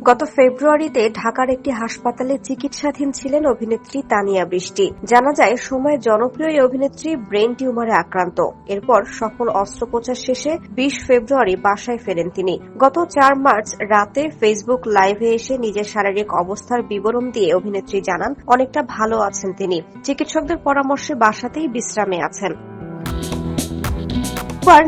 গত ফেব্রুয়ারিতে ঢাকার একটি হাসপাতালে চিকিৎসাধীন ছিলেন অভিনেত্রী তানিয়া বৃষ্টি। জানা যায়, সময়ে জনপ্রিয় এই অভিনেত্রী ব্রেন টিউমারে আক্রান্ত। এরপর সফল অস্ত্রোপচার শেষে ২০ ফেব্রুয়ারি বাসায় ফেরেন তিনি। গত ৪ মার্চ রাতে ফেসবুক লাইভে এসে নিজের শারীরিক অবস্থার বিবরণ দিয়ে অভিনেত্রী জানান অনেকটা ভালো আছেন তিনি। চিকিৎসকদের পরামর্শে বাসাতেই বিশ্রামে আছেন।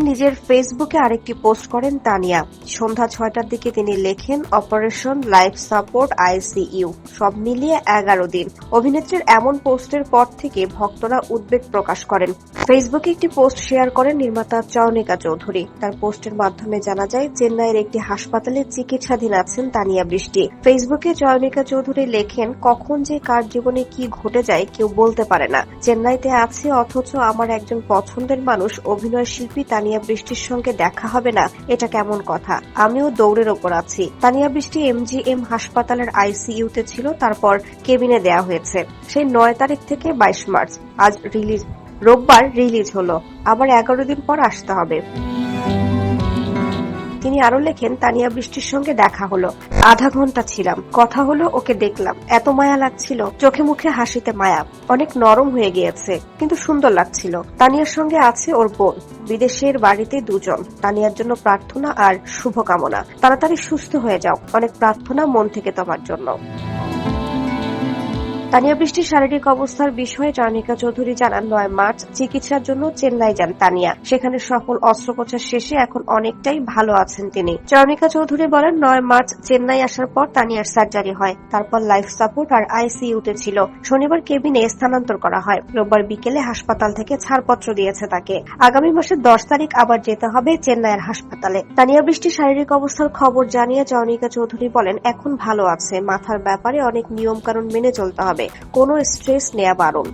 নিজের ফেসবুকে আরেকটি পোস্ট করেন তানিয়া। সন্ধ্যা ৬টার দিকে তিনি লেখেন, অপারেশন, লাইফ সাপোর্ট, আইসিইউ, সব মিলিয়ে ১১ দিন। অভিনেত্রীর এমন পোস্টের পর থেকে ভক্তরা উদ্বেগ প্রকাশ করেন। ফেসবুকে একটি পোস্ট শেয়ার করেন নির্মাতা চয়নিকা চৌধুরী। তার পোস্টের মাধ্যমে জানা যায়, চেন্নাইয়ের একটি হাসপাতালে চিকিৎসাধীন আছেন তানিয়া বৃষ্টি। ফেসবুকে চয়নিকা চৌধুরী লেখেন, কখন যে কার জীবনে কি ঘটে যায় কেউ বলতে পারে না। চেন্নাইতে আছে, অথচ আমার একজন পছন্দের মানুষ অভিনয় শিল্পী তানিয়া বৃষ্টির সঙ্গে দেখা হবে না, এটা কেমন কথা। আমিও দৌড়ের ওপর আছি। তানিয়া বৃষ্টি এমজিএম হাসপাতালের আইসিইউতে ছিল, তারপর কেবিনে দেয়া হয়েছে। সেই ৯ তারিখ থেকে ২২ মার্চ, আজ রোববার রিলিজ হলো। আবার ১১ দিন পর আসতে হবে। তিনি আরো লেখেন, তানিয়া বৃষ্টির সঙ্গে দেখা হলো, আধা ঘন্টা ছিলাম, কথা হলো, ওকে দেখলাম, এত মায়া লাগছিল, চোখে মুখে হাসিতে মায়া, অনেক নরম হয়ে গিয়েছে, কিন্তু সুন্দর লাগছিল। তানিয়ার সঙ্গে আছে ওর বোন, বিদেশের বাড়িতে দুজন। তানিয়ার জন্য প্রার্থনা আর শুভকামনা। তাড়াতাড়ি সুস্থ হয়ে যাও, অনেক প্রার্থনা মন থেকে তোমার জন্য। তানিয়া বৃষ্টির শারীরিক অবস্থার বিষয়ে চয়নিকা চৌধুরী জানান, ৯ মার্চ চিকিৎসার জন্য চেন্নাই যান তানিয়া। সেখানে সফল অস্ত্রোপচার শেষে এখন অনেকটাই ভালো আছেন তিনি। চয়নিকা চৌধুরী বলেন, ৯ মার্চ চেন্নাই আসার পর তানিয়ার সার্জারি হয়, তারপর লাইফ সাপোর্ট আর আইসিইউতে ছিল। শনিবার কেবিনে স্থানান্তর করা হয়। রোববার বিকেলে হাসপাতাল থেকে ছাড়পত্র দিয়েছে তাকে। আগামী মাসের ১০ তারিখ আবার যেতে হবে চেন্নাইয়ের হাসপাতালে। তানিয়া বৃষ্টির শারীরিক অবস্থার খবর জানিয়ে চয়নিকা চৌধুরী বলেন, এখন ভালো আছে, মাথার ব্যাপারে অনেক নিয়ম কানুন মেনে চলতে হবে, কোনো স্ট্রেস নেয়া বারণ।